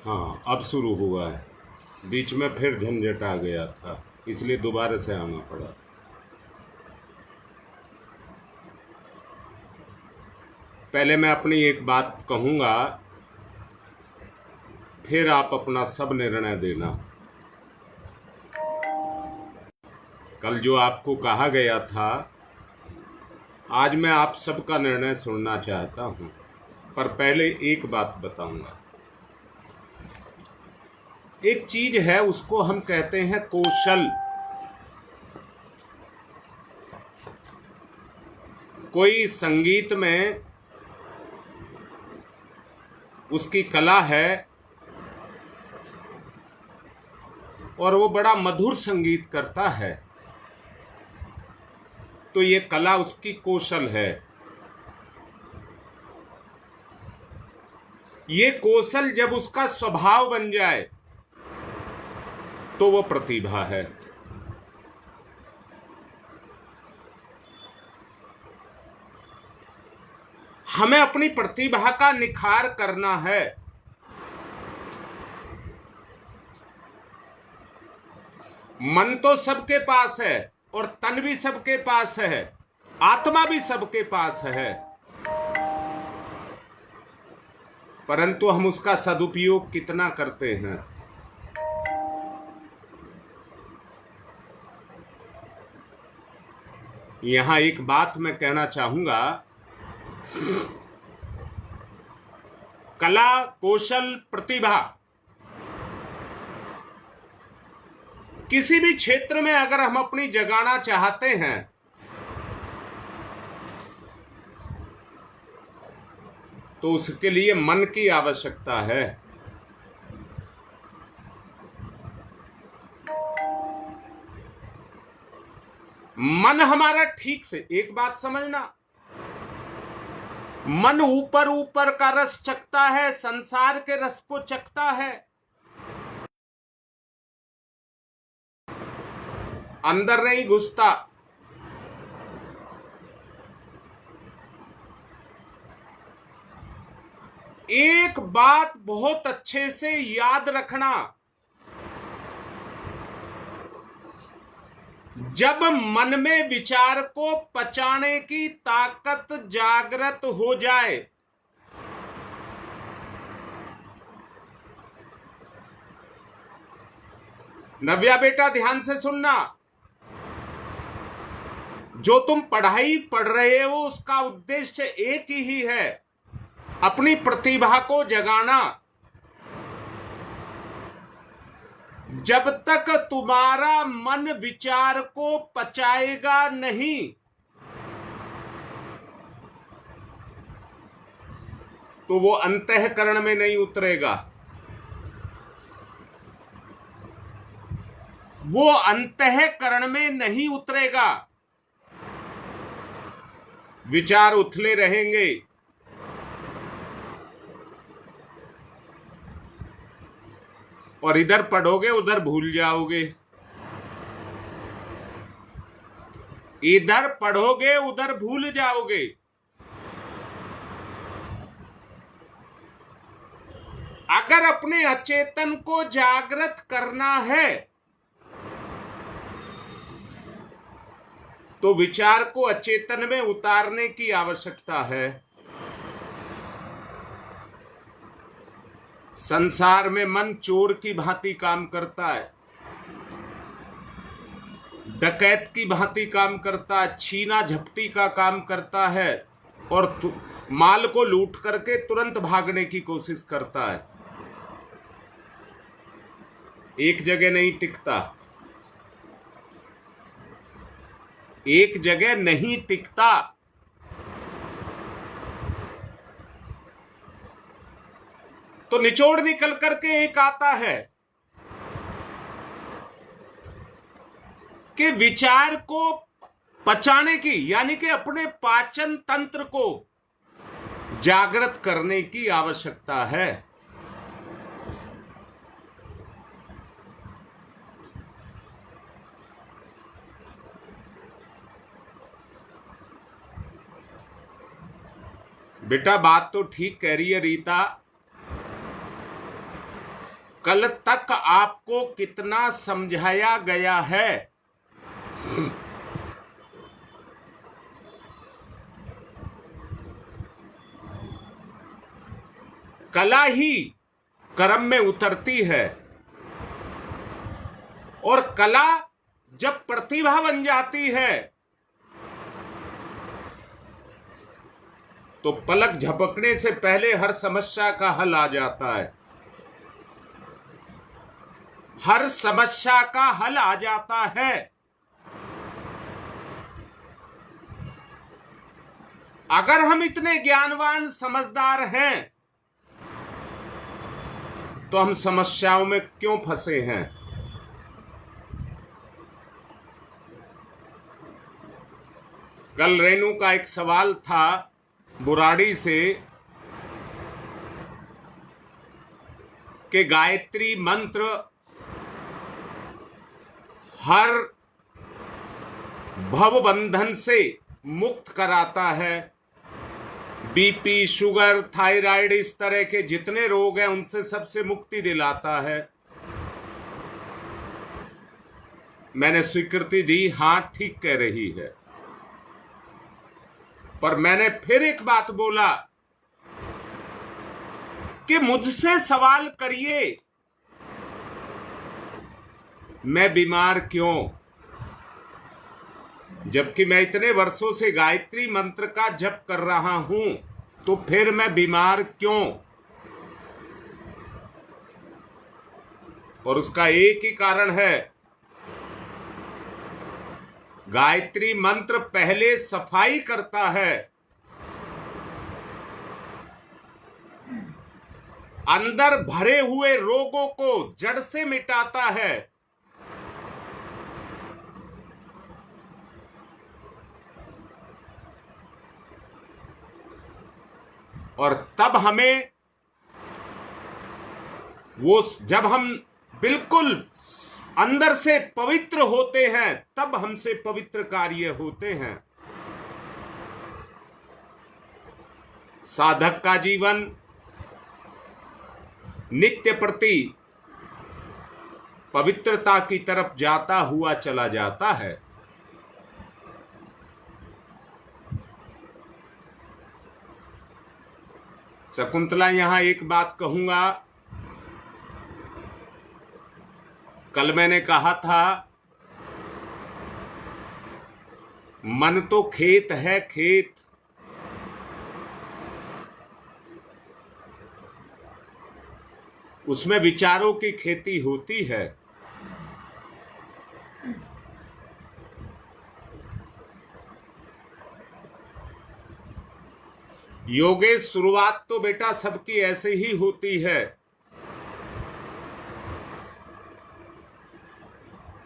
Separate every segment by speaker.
Speaker 1: हाँ, अब शुरू हुआ है। बीच में फिर झंझट आ गया था, इसलिए दोबारा से आना पड़ा। पहले मैं अपनी एक बात कहूँगा, फिर आप अपना सब निर्णय देना। कल जो आपको कहा गया था, आज मैं आप सबका निर्णय सुनना चाहता हूँ, पर पहले एक बात बताऊंगा। एक चीज है, उसको हम कहते हैं कौशल। कोई संगीत में उसकी कला है और वो बड़ा मधुर संगीत करता है, तो ये कला उसकी कौशल है। ये कौशल जब उसका स्वभाव बन जाए तो वो प्रतिभा है। हमें अपनी प्रतिभा का निखार करना है। मन तो सबके पास है और तन भी सबके पास है, आत्मा भी सबके पास है, परंतु हम उसका सदुपयोग कितना करते हैं। यहां एक बात मैं कहना चाहूंगा, कला, कौशल, प्रतिभा, किसी भी क्षेत्र में अगर हम अपनी जगाना चाहते हैं तो उसके लिए मन की आवश्यकता है। मन हमारा ठीक से, एक बात समझना, मन ऊपर ऊपर का रस चखता है, संसार के रस को चखता है, अंदर नहीं घुसता। एक बात बहुत अच्छे से याद रखना, जब मन में विचार को पचाने की ताकत जागृत हो जाए, नव्या बेटा ध्यान से सुनना, जो तुम पढ़ाई पढ़ रहे हो उसका उद्देश्य एक ही है, अपनी प्रतिभा को जगाना। जब तक तुम्हारा मन विचार को पचाएगा नहीं, तो वो अंतःकरण में नहीं उतरेगा। वो अंतःकरण में नहीं उतरेगा, विचार उथले रहेंगे। और इधर पढ़ोगे उधर भूल जाओगे, इधर पढ़ोगे उधर भूल जाओगे। अगर अपने अचेतन को जागृत करना है तो विचार को अचेतन में उतारने की आवश्यकता है। संसार में मन चोर की भांति काम करता है, डकैत की भांति काम करता है, छीना झपटी का काम करता है और माल को लूट करके तुरंत भागने की कोशिश करता है। एक जगह नहीं टिकता, एक जगह नहीं टिकता। तो निचोड़ निकल करके एक आता है कि विचार को पचाने की, यानी कि अपने पाचन तंत्र को जागृत करने की आवश्यकता है। बेटा बात तो ठीक कह रही है रीता, कल तक आपको कितना समझाया गया है। कला ही कर्म में उतरती है, और कला जब प्रतिभा बन जाती है तो पलक झपकने से पहले हर समस्या का हल आ जाता है। हर समस्या का हल आ जाता है। अगर हम इतने ज्ञानवान समझदार हैं तो हम समस्याओं में क्यों फंसे हैं? कल रेणु का एक सवाल था बुराड़ी से कि गायत्री मंत्र हर भव बंधन से मुक्त कराता है। बीपी, शुगर, थायराइड, इस तरह के जितने रोग हैं उनसे सबसे मुक्ति दिलाता है। मैंने स्वीकृति दी, हां ठीक कह रही है। पर मैंने फिर एक बात बोला कि मुझसे सवाल करिए मैं बीमार क्यों, जबकि मैं इतने वर्षों से गायत्री मंत्र का जप कर रहा हूं, तो फिर मैं बीमार क्यों? और उसका एक ही कारण है, गायत्री मंत्र पहले सफाई करता है, अंदर भरे हुए रोगों को जड़ से मिटाता है, और तब हमें वो, जब हम बिल्कुल अंदर से पवित्र होते हैं तब हमसे पवित्र कार्य होते हैं। साधक का जीवन नित्य प्रति पवित्रता की तरफ जाता हुआ चला जाता है। शकुंतला, यहां एक बात कहूंगा, कल मैंने कहा था मन तो खेत है, खेत, उसमें विचारों की खेती होती है। योगेश, शुरुआत तो बेटा सबकी ऐसे ही होती है,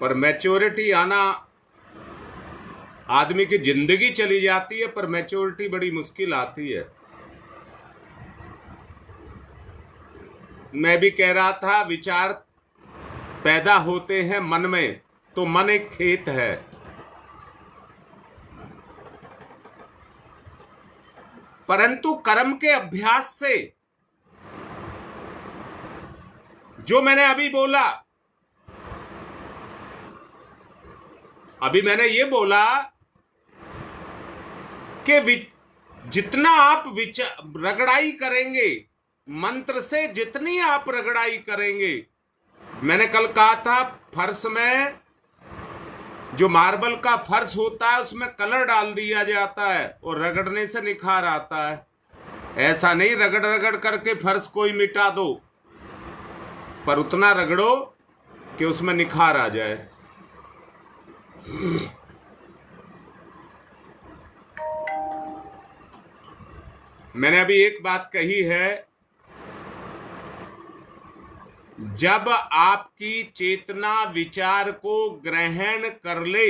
Speaker 1: पर मैच्योरिटी आना, आदमी की जिंदगी चली जाती है पर मैच्योरिटी बड़ी मुश्किल आती है। मैं भी कह रहा था विचार पैदा होते हैं मन में, तो मन एक खेत है। परंतु कर्म के अभ्यास से, जो मैंने अभी बोला, अभी मैंने ये बोला कि जितना आप रगड़ाई करेंगे मंत्र से, जितनी आप रगड़ाई करेंगे, मैंने कल कहा था फर्श में जो मार्बल का फर्श होता है उसमें कलर डाल दिया जाता है और रगड़ने से निखार आता है। ऐसा नहीं रगड़ रगड़ करके फर्श कोई मिटा दो, पर उतना रगड़ो कि उसमें निखार आ जाए। मैंने अभी एक बात कही है, जब आपकी चेतना विचार को ग्रहण कर ले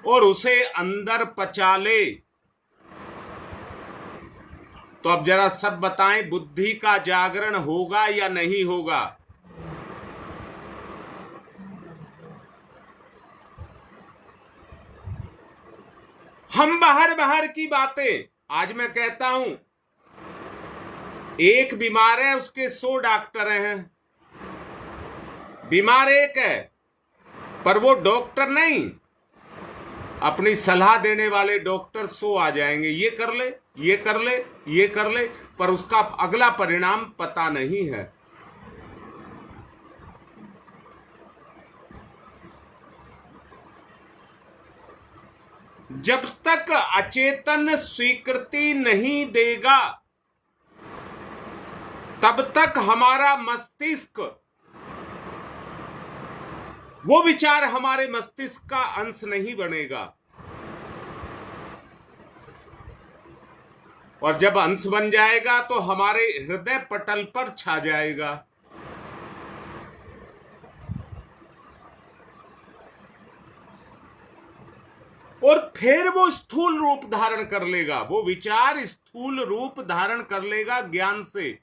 Speaker 1: और उसे अंदर पचा ले, तो अब जरा सब बताएं, बुद्धि का जागरण होगा या नहीं होगा? हम बाहर बाहर की बातें, आज मैं कहता हूं एक बीमार है, उसके 100 डॉक्टर हैं। बीमार एक है, पर वो डॉक्टर नहीं, अपनी सलाह देने वाले डॉक्टर 100 आ जाएंगे, ये कर ले, ये कर ले, ये कर ले, पर उसका अगला परिणाम पता नहीं है। जब तक अचेतन स्वीकृति नहीं देगा, तब तक हमारा मस्तिष्क, वो विचार हमारे मस्तिष्क का अंश नहीं बनेगा। और जब अंश बन जाएगा तो हमारे हृदय पटल पर छा जाएगा। और फिर वो स्थूल रूप धारण कर लेगा, वो विचार स्थूल रूप धारण कर लेगा ज्ञान से।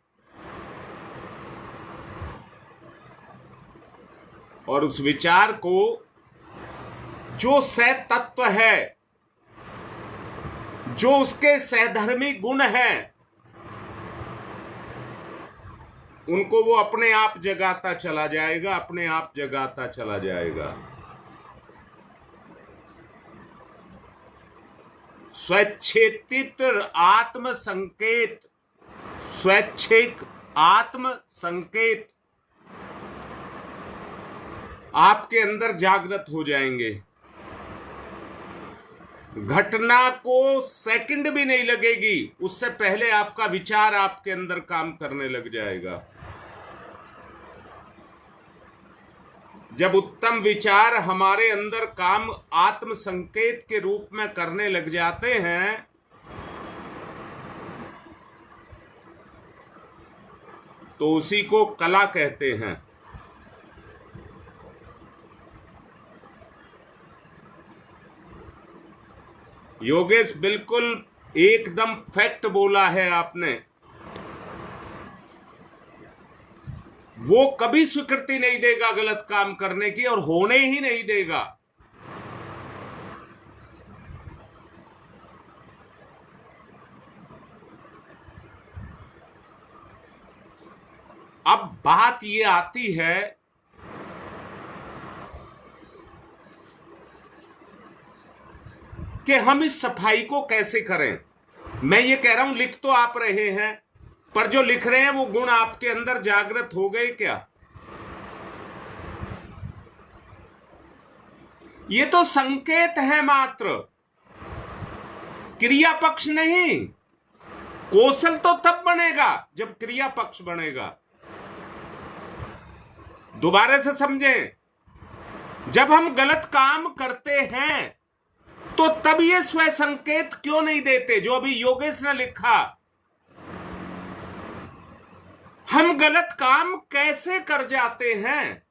Speaker 1: और उस विचार को जो सह तत्व है, जो उसके सहधर्मी गुण हैं, उनको वो अपने आप जगाता चला जाएगा, अपने आप जगाता चला जाएगा। स्वैच्छिक आत्म संकेत, स्वैच्छिक आत्म संकेत आपके अंदर जागृत हो जाएंगे। घटना को सेकंड भी नहीं लगेगी, उससे पहले आपका विचार आपके अंदर काम करने लग जाएगा। जब उत्तम विचार हमारे अंदर काम आत्म संकेत के रूप में करने लग जाते हैं, तो उसी को कला कहते हैं। योगेश बिल्कुल एकदम फैक्ट बोला है आपने। वो कभी स्वीकृति नहीं देगा गलत काम करने की, और होने ही नहीं देगा। अब बात ये आती है कि हम इस सफाई को कैसे करें। मैं ये कह रहा हूं, लिख तो आप रहे हैं, पर जो लिख रहे हैं वो गुण आपके अंदर जागृत हो गए क्या? ये तो संकेत है मात्र, क्रिया पक्ष नहीं। कौशल तो तब बनेगा जब क्रिया पक्ष बनेगा। दोबारा से समझें, जब हम गलत काम करते हैं तो तब ये स्व संकेत क्यों नहीं देते, जो अभी योगेश ने लिखा। हम गलत काम कैसे कर जाते हैं,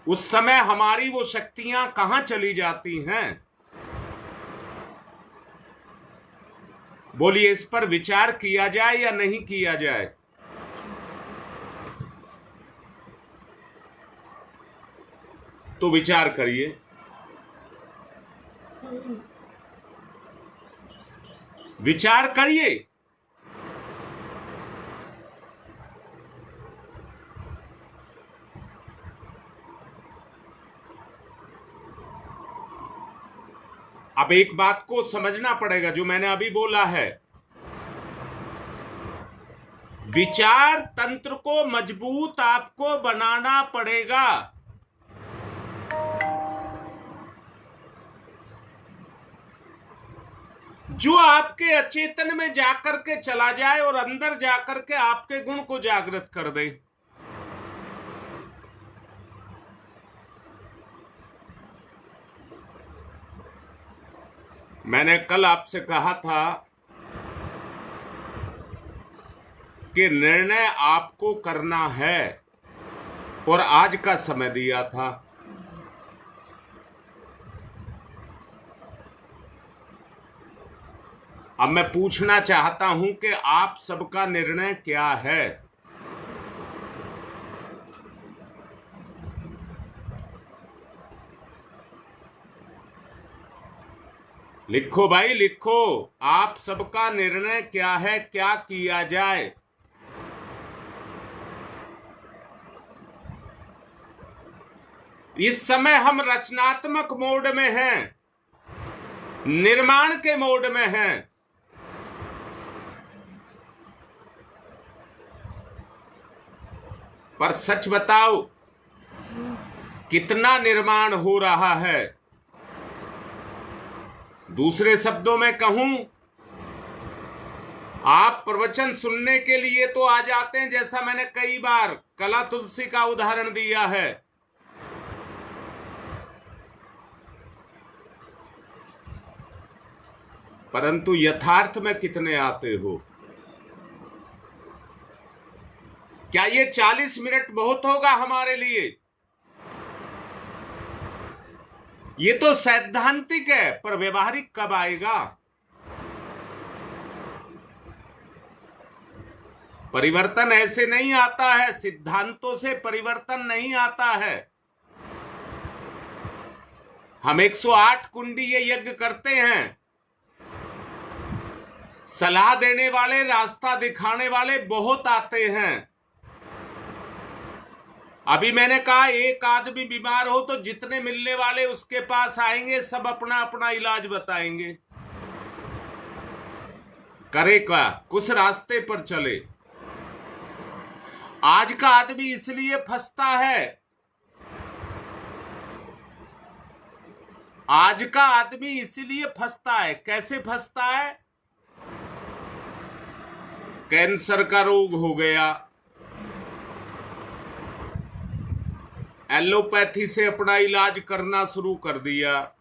Speaker 1: उस समय हमारी वो शक्तियां कहां चली जाती हैं। बोलिए, इस पर विचार किया जाए या नहीं किया जाए? तो विचार करिए। विचार करिए। अब एक बात को समझना पड़ेगा जो मैंने अभी बोला है। विचार तंत्र को मजबूत आपको बनाना पड़ेगा। जो आपके अचेतन में जाकर के चला जाए और अंदर जाकर के आपके गुण को जागृत कर दे। मैंने कल आपसे कहा था कि निर्णय आपको करना है, और आज का समय दिया था। अब मैं पूछना चाहता हूं कि आप सबका निर्णय क्या है? लिखो भाई लिखो, आप सबका निर्णय क्या है, क्या किया जाए। इस समय हम रचनात्मक मोड में हैं, निर्माण के मोड में हैं। पर सच बताओ, कितना निर्माण हो रहा है? दूसरे शब्दों में कहूं, आप प्रवचन सुनने के लिए तो आ जाते हैं, जैसा मैंने कई बार कला तुलसी का उदाहरण दिया है, परंतु यथार्थ में कितने आते हो? क्या ये 40 मिनट बहुत होगा हमारे लिए? ये तो सैद्धांतिक है, पर व्यवहारिक कब आएगा? परिवर्तन ऐसे नहीं आता है, सिद्धांतों से परिवर्तन नहीं आता है। हम 108 कुंडी ये यज्ञ करते हैं, सलाह देने वाले, रास्ता दिखाने वाले बहुत आते हैं। अभी मैंने कहा, एक आदमी बीमार हो तो जितने मिलने वाले उसके पास आएंगे, सब अपना अपना इलाज बताएंगे। करे क्या, कुछ रास्ते पर चले। आज का आदमी इसलिए फंसता है, आज का आदमी इसलिए फंसता है। कैसे फंसता है? कैंसर का रोग हो गया, एलोपैथी से अपना इलाज करना शुरू कर दिया।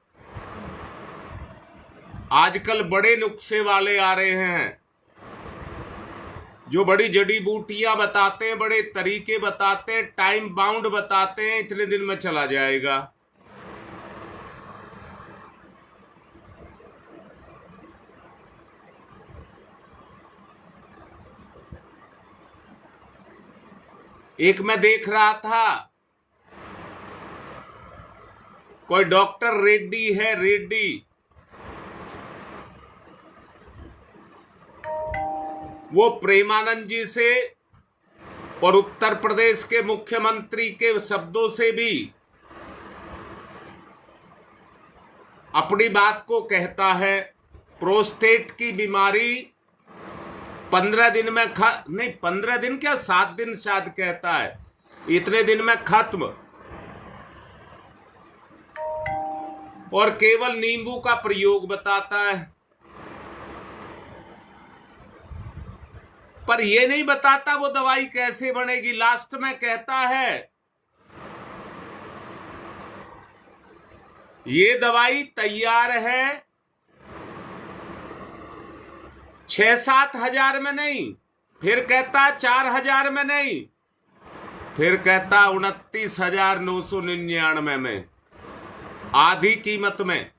Speaker 1: आजकल बड़े नुस्खे वाले आ रहे हैं, जो बड़ी जड़ी बूटियां बताते हैं, बड़े तरीके बताते हैं, टाइम बाउंड बताते हैं, इतने दिन में चला जाएगा। एक मैं देख रहा था, कोई डॉक्टर रेड्डी है, रेड्डी, वो प्रेमानंद जी से और उत्तर प्रदेश के मुख्यमंत्री के शब्दों से भी अपनी बात को कहता है। प्रोस्टेट की बीमारी 15 दिन में नहीं, 15 दिन क्या, 7 दिन शायद कहता है, इतने दिन में खत्म। और केवल नींबू का प्रयोग बताता है, पर यह नहीं बताता वो दवाई कैसे बनेगी। लास्ट में कहता है, ये दवाई तैयार है 6-7 हजार में नहीं, फिर कहता 4,000 में नहीं, फिर कहता 29,999 में, आधी कीमत में,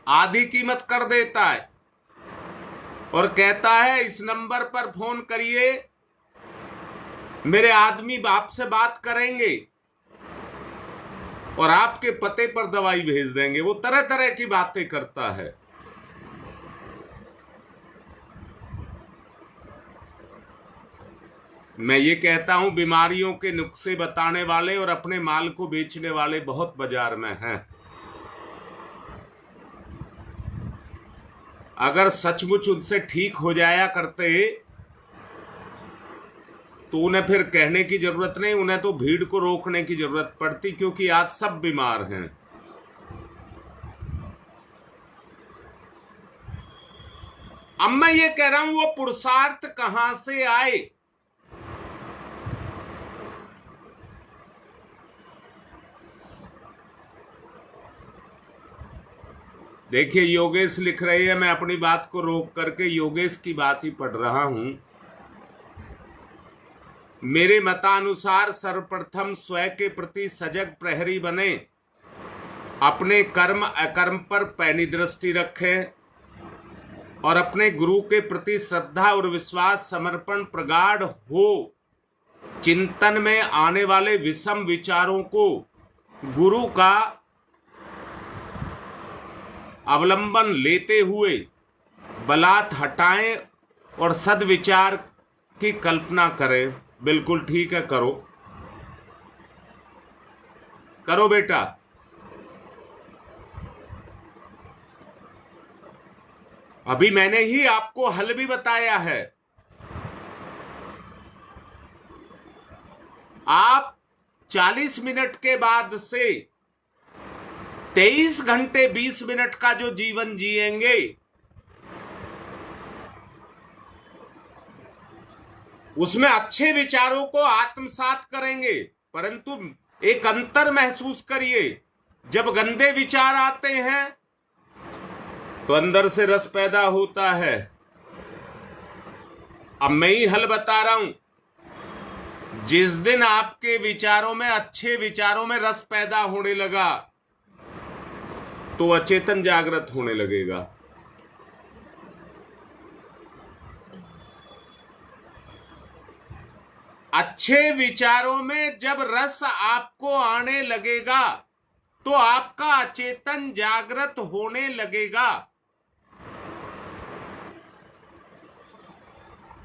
Speaker 1: आधी कीमत कर देता है। और कहता है, इस नंबर पर फोन करिए, मेरे आदमी बाप से बात करेंगे और आपके पते पर दवाई भेज देंगे। वो तरह तरह की बातें करता है। मैं ये कहता हूं, बीमारियों के नुस्खे बताने वाले और अपने माल को बेचने वाले बहुत बाजार में हैं। अगर सचमुच उनसे ठीक हो जाया करते तो उन्हें फिर कहने की जरूरत नहीं, उन्हें तो भीड़ को रोकने की जरूरत पड़ती, क्योंकि आज सब बीमार हैं। अब मैं ये कह रहा हूं, वो पुरुषार्थ कहां से आए? देखिए, योगेश लिख रही है, मैं अपनी बात को रोक करके योगेश की बात ही पढ़ रहा हूं। मेरे मतानुसार सर्वप्रथम स्वयं के प्रति सजग प्रहरी बने, अपने कर्म अकर्म पर पैनी दृष्टि रखें और अपने गुरु के प्रति श्रद्धा और विश्वास समर्पण प्रगाढ़ हो। चिंतन में आने वाले विषम विचारों को गुरु का अवलंबन लेते हुए बलात् हटाएं और सद्विचार की कल्पना करें। बिल्कुल ठीक है, करो करो बेटा। अभी मैंने ही आपको हल भी बताया है। आप 40 मिनट के बाद से 23 घंटे 20 मिनट का जो जीवन जिएंगे, उसमें अच्छे विचारों को आत्मसात करेंगे, परंतु एक अंतर महसूस करिए। जब गंदे विचार आते हैं तो अंदर से रस पैदा होता है। अब मैं ही हल बता रहा हूं। जिस दिन आपके विचारों में, अच्छे विचारों में रस पैदा होने लगा, तो अचेतन जागृत होने लगेगा। अच्छे विचारों में जब रस आपको आने लगेगा तो आपका अचेतन जागृत होने लगेगा।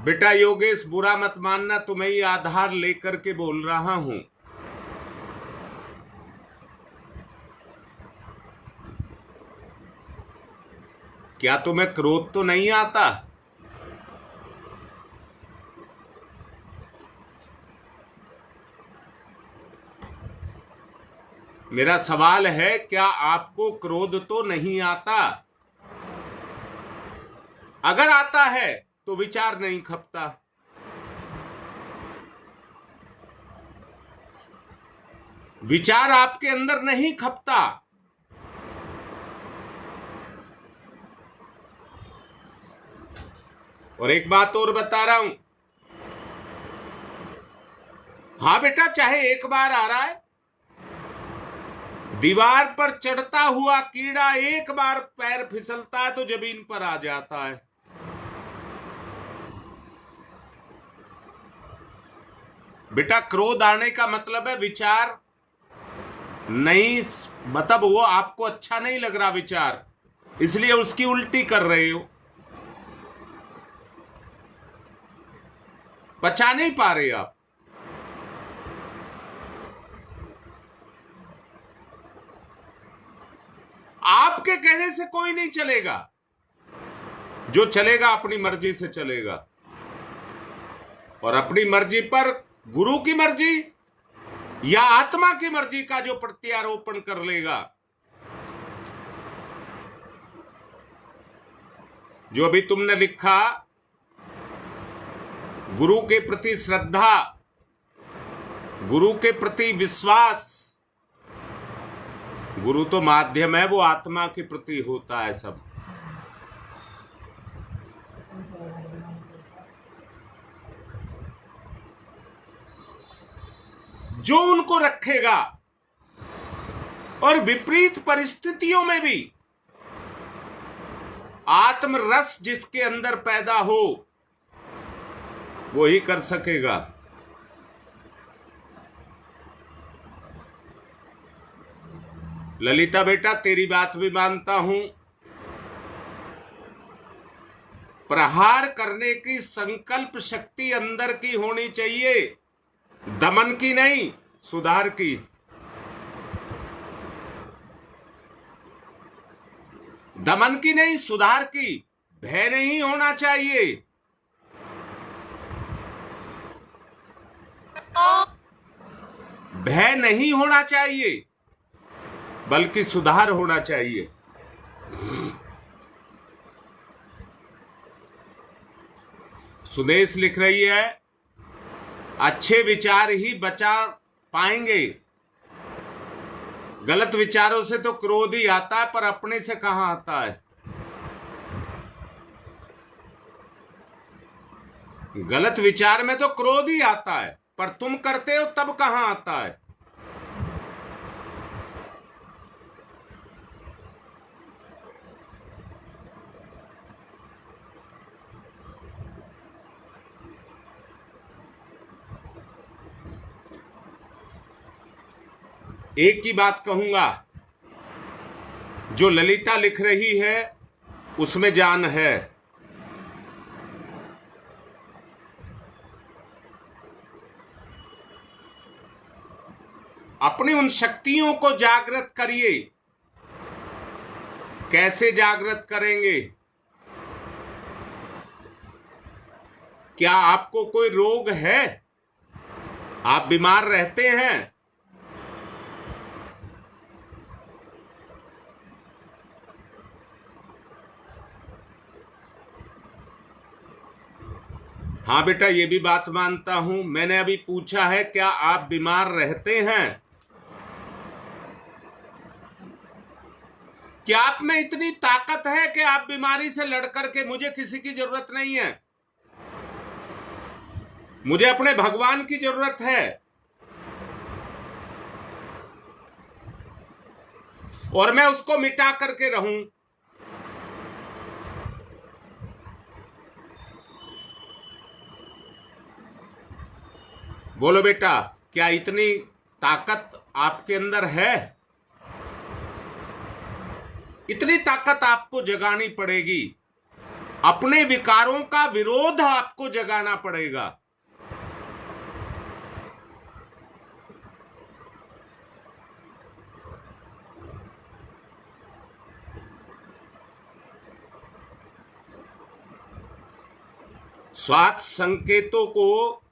Speaker 1: बेटा योगेश, बुरा मत मानना, तुम्हें ही आधार लेकर के बोल रहा हूं। क्या तुम्हें क्रोध तो नहीं आता? मेरा सवाल है, क्या आपको क्रोध तो नहीं आता? अगर आता है तो विचार नहीं खपता। विचार आपके अंदर नहीं खपता। और एक बात और बता रहा हूं। हां बेटा, चाहे एक बार आ रहा है, दीवार पर चढ़ता हुआ कीड़ा एक बार पैर फिसलता है तो जमीन पर आ जाता है। बेटा क्रोध आने का मतलब है विचार नहीं, मतलब वो आपको अच्छा नहीं लग रहा विचार, इसलिए उसकी उल्टी कर रहे हो, पचा नहीं पा रहे आप। आपके कहने से कोई नहीं चलेगा। जो चलेगा अपनी मर्जी से चलेगा, और अपनी मर्जी पर गुरु की मर्जी या आत्मा की मर्जी का जो प्रत्यारोपण कर लेगा, जो अभी तुमने लिखा, गुरु के प्रति श्रद्धा, गुरु के प्रति विश्वास, गुरु तो माध्यम है, वो आत्मा के प्रति होता है सब। जो उनको रखेगा, और विपरीत परिस्थितियों में भी आत्मरस जिसके अंदर पैदा हो, वो ही कर सकेगा। ललिता बेटा, तेरी बात भी मानता हूं। प्रहार करने की संकल्प शक्ति अंदर की होनी चाहिए, दमन की नहीं, सुधार की। दमन की नहीं, सुधार की। भय नहीं होना चाहिए। भय नहीं होना चाहिए, बल्कि सुधार होना चाहिए। सुदेश लिख रही है, अच्छे विचार ही बचा पाएंगे। गलत विचारों से तो क्रोध ही आता है, पर अपने से कहां आता है। गलत विचार में तो क्रोध ही आता है, पर तुम करते हो तब कहां आता है। एक ही बात कहूंगा, जो ललिता लिख रही है उसमें जान है। अपनी उन शक्तियों को जागृत करिए। कैसे जागृत करेंगे? क्या आपको कोई रोग है? आप बीमार रहते हैं? हाँ बेटा, ये भी बात मानता हूं। मैंने अभी पूछा है क्या आप बीमार रहते हैं? क्या आप में इतनी ताकत है कि आप बीमारी से लड़ करके, मुझे किसी की जरूरत नहीं है, मुझे अपने भगवान की जरूरत है और मैं उसको मिटा करके रहूं? बोलो बेटा, क्या इतनी ताकत आपके अंदर है? इतनी ताकत आपको जगानी पड़ेगी। अपने विकारों का विरोध आपको जगाना पड़ेगा। स्वार्थ संकेतों को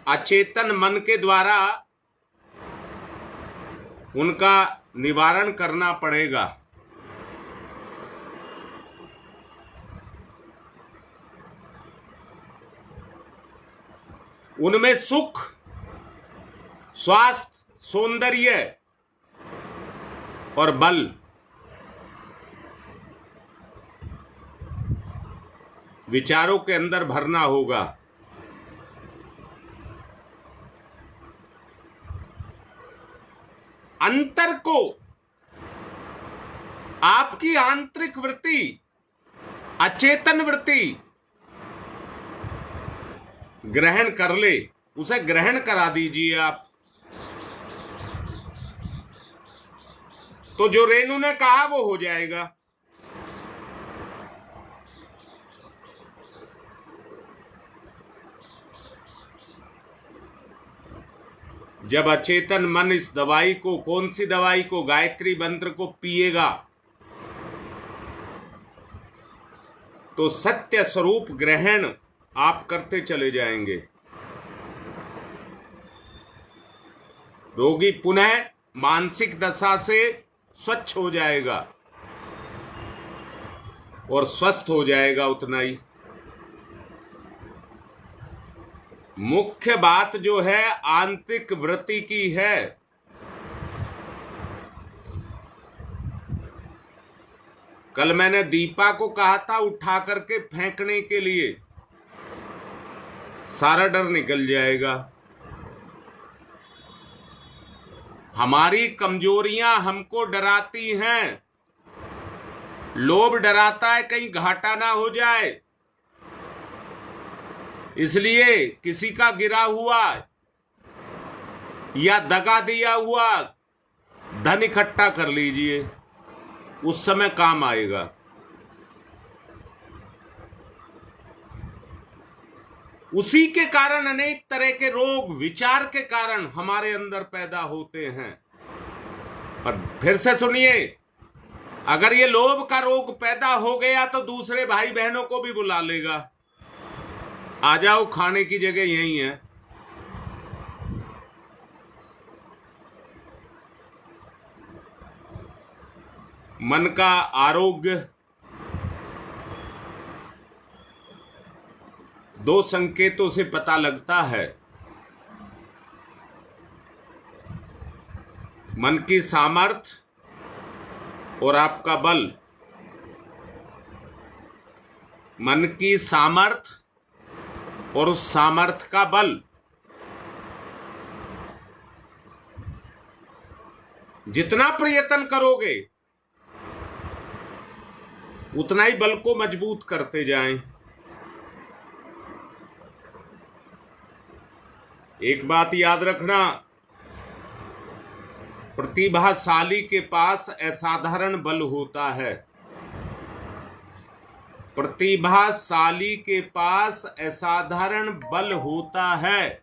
Speaker 1: अचेतन मन के द्वारा उनका निवारण करना पड़ेगा। उनमें सुख, स्वास्थ्य, सौंदर्य और बल, विचारों के अंदर भरना होगा। अंतर को आपकी आंतरिक वृत्ति, अचेतन वृत्ति ग्रहण कर ले, उसे ग्रहण करा दीजिए आप। तो जो रेणु ने कहा वो हो जाएगा। जब अचेतन मन इस दवाई को, कौन सी दवाई को, गायत्री मंत्र को पिएगा, तो सत्य स्वरूप ग्रहण आप करते चले जाएंगे। रोगी पुनः मानसिक दशा से स्वच्छ हो जाएगा और स्वस्थ हो जाएगा उतना ही। मुख्य बात जो है आंतरिक वृत्ति की है। कल मैंने दीपा को कहा था उठा करके फेंकने के लिए, सारा डर निकल जाएगा। हमारी कमजोरियां हमको डराती हैं। लोभ डराता है कहीं घाटा ना हो जाए, इसलिए किसी का गिरा हुआ या दगा दिया हुआ धन इकट्ठा कर लीजिए, उस समय काम आएगा। उसी के कारण अनेक तरह के रोग विचार के कारण हमारे अंदर पैदा होते हैं। और फिर से सुनिए, अगर ये लोभ का रोग पैदा हो गया तो दूसरे भाई बहनों को भी बुला लेगा, आ जाओ, खाने की जगह यही है। मन का आरोग्य दो संकेतों से पता लगता है। मन की सामर्थ्य और आपका बल। मन की सामर्थ्य और उस सामर्थ्य का बल। जितना प्रयत्न करोगे उतना ही बल को मजबूत करते जाएं। एक बात याद रखना, प्रतिभाशाली के पास असाधारण बल होता है। प्रतिभाशाली के पास असाधारण बल होता है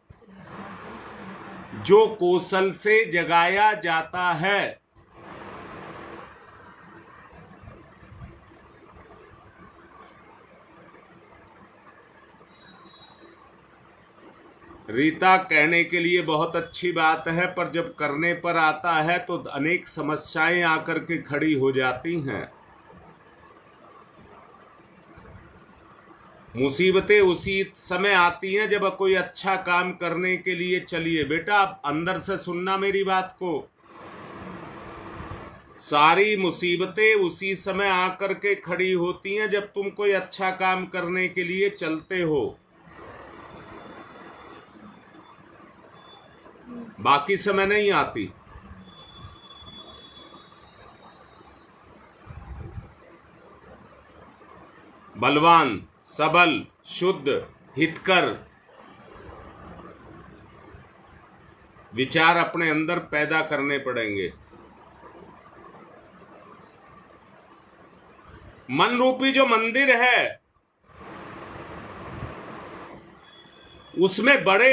Speaker 1: जो कौशल से जगाया जाता है। रीता, कहने के लिए बहुत अच्छी बात है, पर जब करने पर आता है तो अनेक समस्याएं आकर के खड़ी हो जाती हैं। मुसीबतें उसी समय आती हैं जब कोई अच्छा काम करने के लिए चलिए। बेटा, आप अंदर से सुनना मेरी बात को। सारी मुसीबतें उसी समय आकर के खड़ी होती हैं जब तुम कोई अच्छा काम करने के लिए चलते हो। बाकी समय नहीं आती। बलवान, सबल, शुद्ध, हितकर विचार अपने अंदर पैदा करने पड़ेंगे। मन रूपी जो मंदिर है उसमें बड़े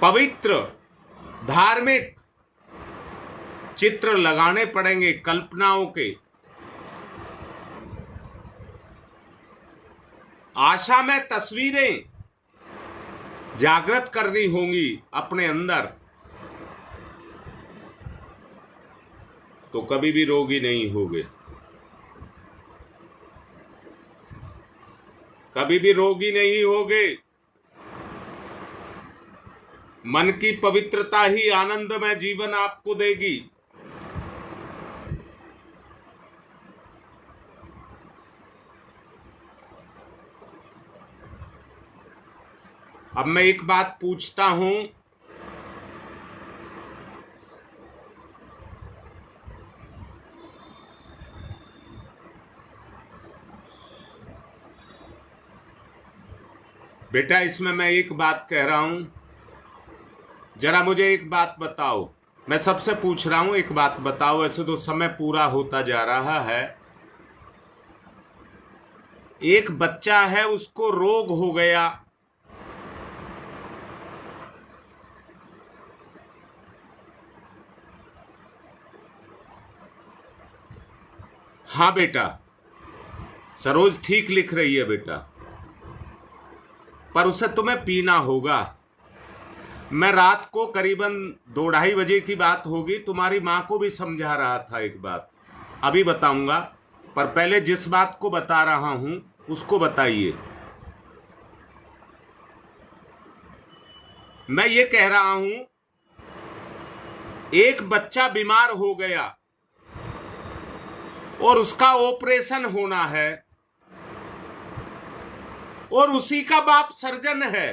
Speaker 1: पवित्र धार्मिक चित्र लगाने पड़ेंगे, कल्पनाओं के। आशा में तस्वीरें जागृत करनी होंगी अपने अंदर, तो कभी भी रोगी नहीं होगे। कभी भी रोगी नहीं होगे। मन की पवित्रता ही आनंदमय जीवन आपको देगी। अब मैं एक बात पूछता हूं, बेटा, इसमें मैं एक बात कह रहा हूं, जरा मुझे एक बात बताओ। मैं सबसे पूछ रहा हूं, एक बात बताओ। ऐसे तो समय पूरा होता जा रहा है। एक बच्चा है, उसको रोग हो गया। हाँ बेटा, सरोज ठीक लिख रही है बेटा, पर उसे तुम्हें पीना होगा। मैं रात को करीबन 2-2:30 बजे की बात होगी, तुम्हारी माँ को भी समझा रहा था एक बात, अभी बताऊंगा, पर पहले जिस बात को बता रहा हूं उसको बताइए। मैं ये कह रहा हूं, एक बच्चा बीमार हो गया और उसका ऑपरेशन होना है, और उसी का बाप सर्जन है,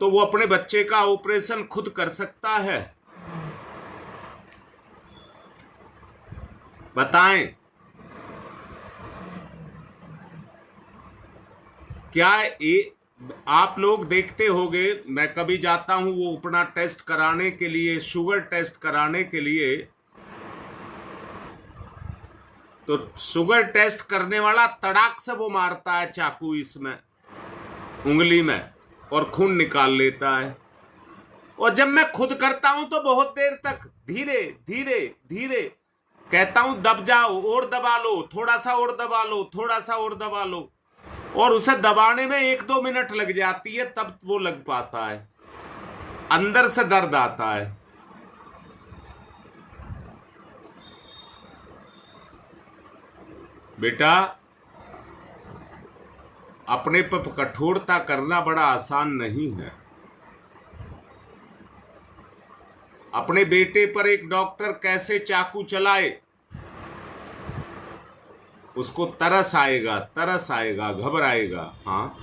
Speaker 1: तो वो अपने बच्चे का ऑपरेशन खुद कर सकता है? बताएं, क्या आप लोग देखते होंगे, मैं कभी जाता हूं वो अपना टेस्ट कराने के लिए, शुगर टेस्ट कराने के लिए, तो शुगर टेस्ट करने वाला तड़ाक से वो मारता है चाकू इसमें उंगली में और खून निकाल लेता है। और जब मैं खुद करता हूं तो बहुत देर तक धीरे धीरे धीरे कहता हूं, दब जाओ और दबा लो, थोड़ा सा और दबा लो, थोड़ा सा और दबा लो, और उसे दबाने में 1-2 मिनट लग जाती है, तब वो लग पाता है। अंदर से दर्द आता है। बेटा, अपने पर कठोरता करना बड़ा आसान नहीं है। अपने बेटे पर एक डॉक्टर कैसे चाकू चलाए, उसको तरस आएगा, तरस आएगा, घबराएगा। हाँ,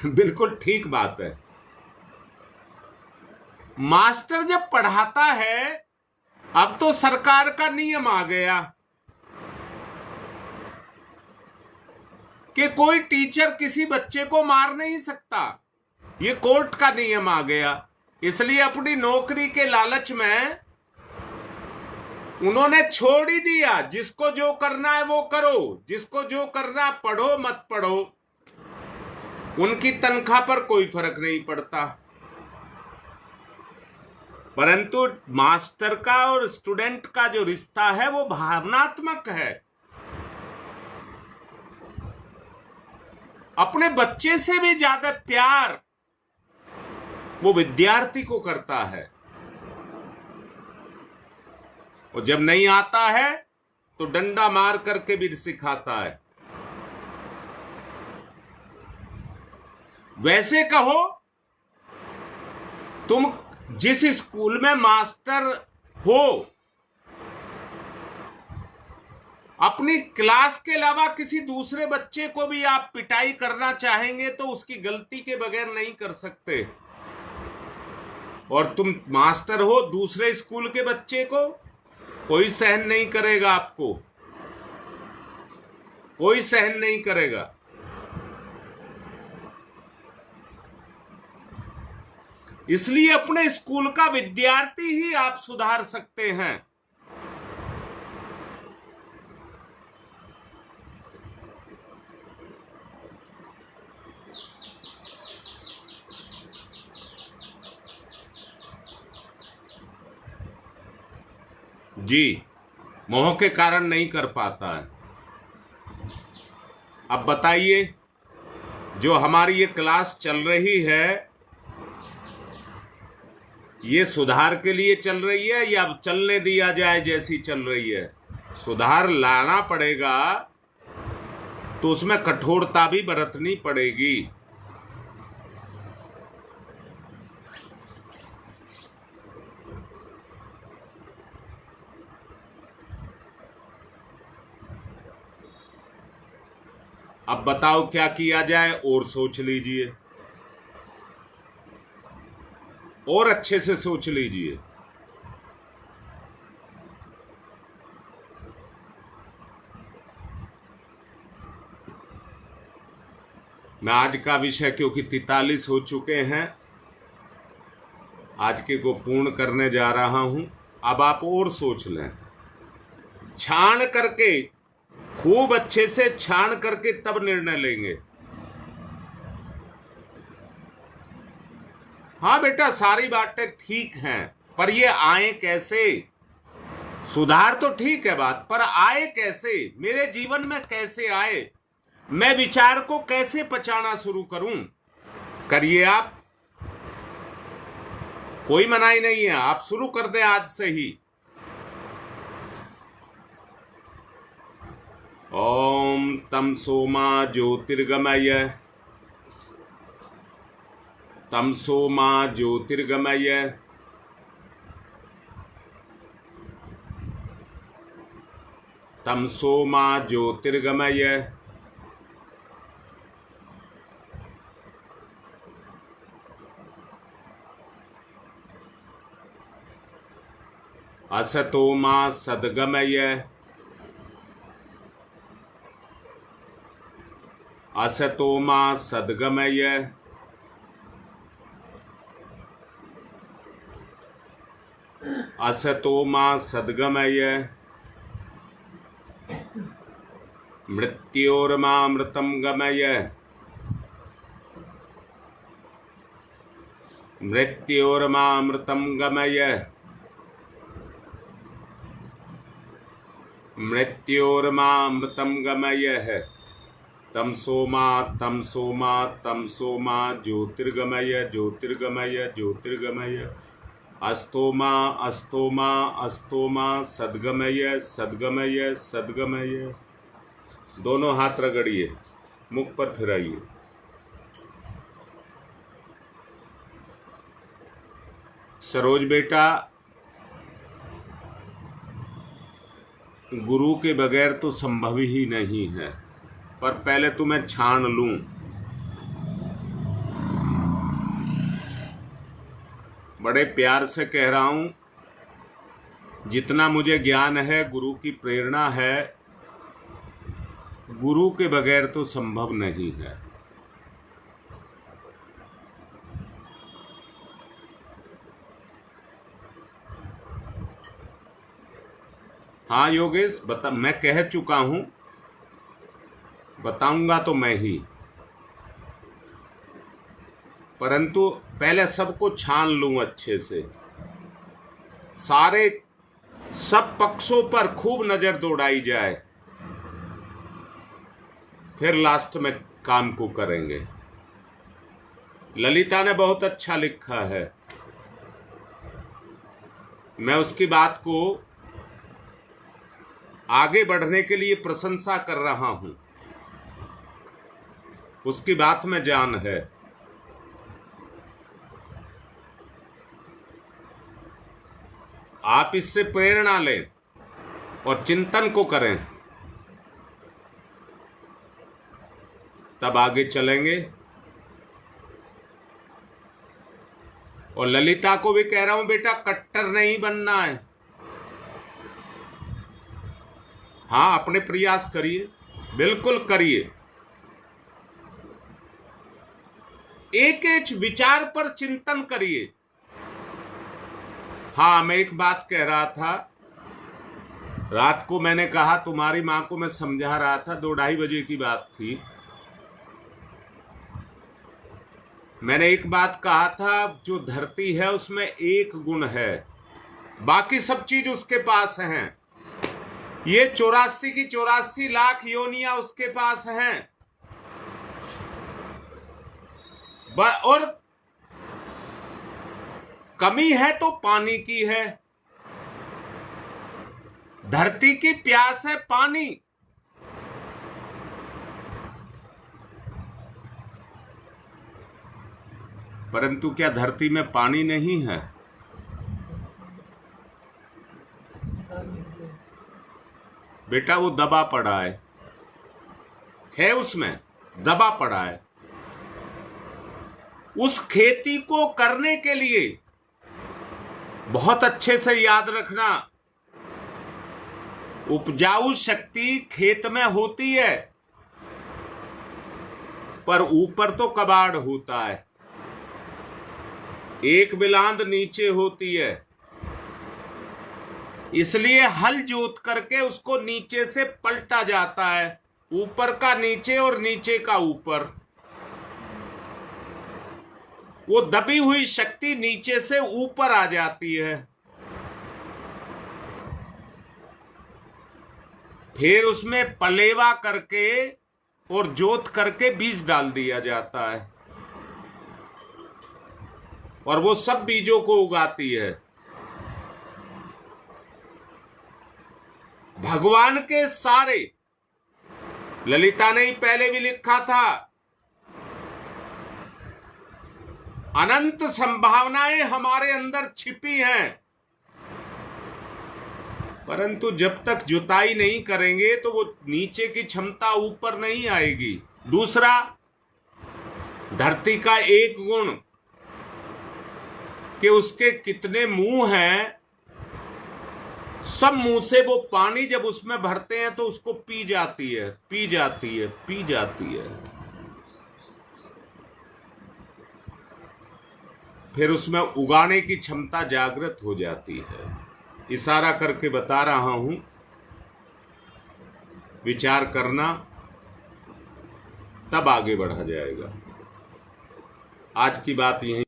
Speaker 1: बिल्कुल ठीक बात है। मास्टर जब पढ़ाता है, अब तो सरकार का नियम आ गया, कि कोई टीचर किसी बच्चे को मार नहीं सकता। ये कोर्ट का नियम आ गया। इसलिए अपनी नौकरी के लालच में उन्होंने छोड़ ही दिया, जिसको जो करना है वो करो, जिसको जो करना है पढ़ो मत पढ़ो, उनकी तनख्वाह पर कोई फर्क नहीं पड़ता। परंतु मास्टर का और स्टूडेंट का जो रिश्ता है वो भावनात्मक है। अपने बच्चे से भी ज्यादा प्यार वो विद्यार्थी को करता है, और जब नहीं आता है तो डंडा मार करके भी सिखाता है। वैसे कहो, तुम जिस स्कूल में मास्टर हो, अपनी क्लास के अलावा किसी दूसरे बच्चे को भी आप पिटाई करना चाहेंगे तो उसकी गलती के बगैर नहीं कर सकते। और तुम मास्टर हो, दूसरे स्कूल के बच्चे को कोई सहन नहीं करेगा, आपको कोई सहन नहीं करेगा। इसलिए अपने स्कूल का विद्यार्थी ही आप सुधार सकते हैं। जी, मोह के कारण नहीं कर पाता है। अब बताइए, जो हमारी ये क्लास चल रही है, ये सुधार के लिए चल रही है या चलने दिया जाए जैसी चल रही है? सुधार लाना पड़ेगा तो उसमें कठोरता भी बरतनी पड़ेगी। अब बताओ क्या किया जाए, और सोच लीजिए, और अच्छे से सोच लीजिए। मैं आज का विषय, क्योंकि 43 हो चुके हैं, आज के को पूर्ण करने जा रहा हूं। अब आप और सोच लें, छान करके, खूब अच्छे से छान करके तब निर्णय लेंगे। हाँ बेटा, सारी बातें ठीक हैं, पर ये आए कैसे? सुधार तो ठीक है बात, पर आए कैसे? मेरे जीवन में कैसे आए? मैं विचार को कैसे पचाना शुरू करूं? करिए आप, कोई मनाही नहीं है, आप शुरू कर दें आज से ही। ओम तमसो मा ज्योतिर्गमय, तमसो मा ज्योतिर्गमय, तमसो मा ज्योतिर्गमय, असतो मा सद्गमय, असतो मा सद्गमय, असतो मा सद्गमय, मृत्योर्मामृतं गमय, मृत्योर्मामृतं गमय, मृत्योर्मामृतं गमय। तमसो मा तमसो मा तमसो मा ज्योतिर्गमय, ज्योतिर्गमय, ज्योतिर्गमय, अस्तोमा अस्तोमा अस्तोमा सद्गमय, सद्गमय, सद्गमय। दोनों हाथ रगड़िए, मुख पर फिराइए। सरोज बेटा, गुरु के बगैर तो संभव ही नहीं है, पर पहले तुम्हें छान लूं। बड़े प्यार से कह रहा हूं, जितना मुझे ज्ञान है, गुरु की प्रेरणा है, गुरु के बगैर तो संभव नहीं है। हाँ योगेश, मैं कह चुका हूं, बताऊंगा तो मैं ही, परंतु पहले सबको छान लूं अच्छे से, सब पक्षों पर खूब नजर दौड़ाई जाए, फिर लास्ट में काम को करेंगे। ललिता ने बहुत अच्छा लिखा है, मैं उसकी बात को आगे बढ़ने के लिए प्रशंसा कर रहा हूं, उसकी बात में जान है। आप इससे प्रेरणा लें और चिंतन को करें, तब आगे चलेंगे। और ललिता को भी कह रहा हूं, बेटा कट्टर नहीं बनना है। हाँ, अपने प्रयास करिए, बिल्कुल करिए। एक एक विचार पर चिंतन करिए। हाँ, मैं एक बात कह रहा था, रात को मैंने कहा, तुम्हारी मां को मैं समझा रहा था, 2-2:30 बजे की बात थी। मैंने एक बात कहा था, जो धरती है उसमें एक गुण है, बाकी सब चीज उसके पास हैं। ये 84 की 84 लाख योनियां उसके पास हैं, और कमी है तो पानी की है। धरती की प्यास है पानी, परंतु क्या धरती में पानी नहीं है? बेटा वो दबा पड़ा है उसमें दबा पड़ा है। उस खेती को करने के लिए बहुत अच्छे से याद रखना, उपजाऊ शक्ति खेत में होती है, पर ऊपर तो कबाड़ होता है, एक बिलांद नीचे होती है। इसलिए हल जोत करके उसको नीचे से पलटा जाता है, ऊपर का नीचे और नीचे का ऊपर। वो दबी हुई शक्ति नीचे से ऊपर आ जाती है, फिर उसमें पलेवा करके और जोत करके बीज डाल दिया जाता है, और वो सब बीजों को उगाती है। भगवान के सारे, ललिता ने ही पहले भी लिखा था, अनंत संभावनाएं हमारे अंदर छिपी हैं, परंतु जब तक जुताई नहीं करेंगे तो वो नीचे की क्षमता ऊपर नहीं आएगी। दूसरा, धरती का एक गुण कि उसके कितने मुंह हैं, सब मुंह से वो पानी जब उसमें भरते हैं तो उसको पी जाती है, पी जाती है, पी जाती है, फिर उसमें उगाने की क्षमता जागृत हो जाती है। इशारा करके बता रहा हूं, विचार करना, तब आगे बढ़ा जाएगा। आज की बात यही।